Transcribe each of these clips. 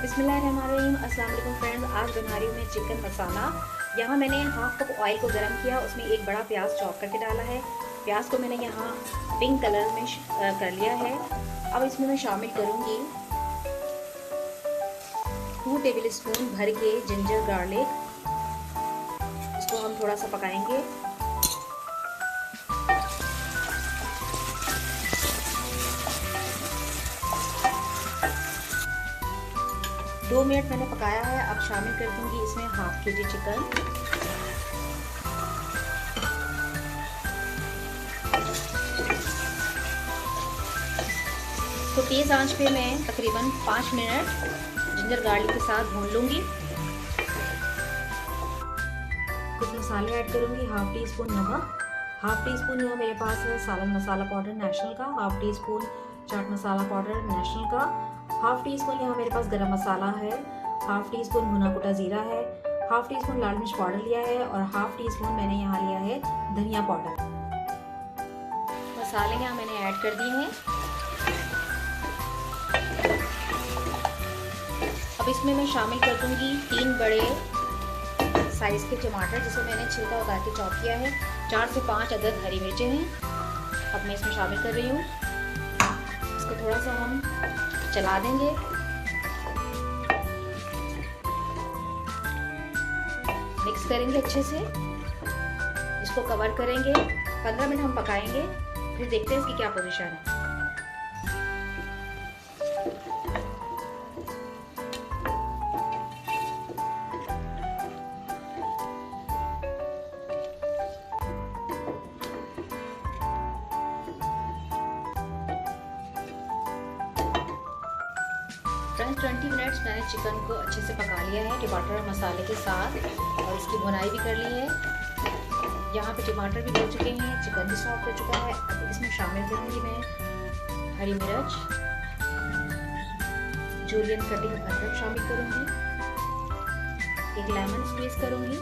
बिस्मिल्लाहिर्रहमानिर्रहीम। अस्सलाम वालेकुम फ्रेंड्स, आज बना रही हूँ मैं चिकन मसाला। यहाँ मैंने हाफ कप ऑयल को गर्म किया, उसमें एक बड़ा प्याज चॉप करके डाला है। प्याज को मैंने यहाँ पिंक कलर में कर लिया है। अब इसमें मैं शामिल करूँगी 2 टेबल स्पून भर के जिंजर गार्लिक। इसको हम थोड़ा सा पकाएंगे। दो मिनट मैंने पकाया है। अब शामिल कर दूंगी इसमें हाफ के जी चिकन। तो तेज आंच पे मैं तकरीबन 5 मिनट जिंजर गार्लिक के साथ भून लूंगी। कुछ मसाले ऐड करूंगी। हाफ टी स्पून नमक, हाफ टी स्पून यहाँ मेरे पास है सालन मसाला पाउडर नेशनल का, half tea spoon chaat masala powder national का, हाफ टी स्पून यहाँ मेरे पास गरम मसाला है, हाफ टी स्पून भुना कुटा जीरा है, हाफ टी स्पून लाल मिर्च पाउडर लिया है और हाफ टी स्पून मैंने यहाँ लिया है धनिया पाउडर। मसाले यहाँ मैंने ऐड कर दिए हैं। अब इसमें मैं शामिल कर दूंगी 3 बड़े साइज के टमाटर जिसे मैंने छिलका उतार के चॉप किया है। 4 से 5 अदद हरी मिर्चें हैं। अब मैं इसमें शामिल कर रही हूँ। इसको थोड़ा सा हम चला देंगे। मिक्स करेंगे अच्छे से। इसको कवर करेंगे। 15 मिनट हम पकाएंगे, फिर देखते हैं इसकी क्या पोजीशन है। फ्रेंड्स 20 मिनट्स मैंने चिकन को अच्छे से पका लिया है टमाटर और मसाले के साथ, और इसकी भुनाई भी कर ली है। यहाँ पे टमाटर भी हो चुके हैं, चिकन भी सॉफ्ट हो चुका है। अब इसमें शामिल करूँगी मैं हरी मिर्च, जूलियन कटिंग अदरक शामिल करूँगी, एक लेमन स्क्वीज करूँगी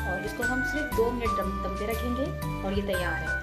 और इसको हम सिर्फ 2 मिनट दम पे रखेंगे और ये तैयार है।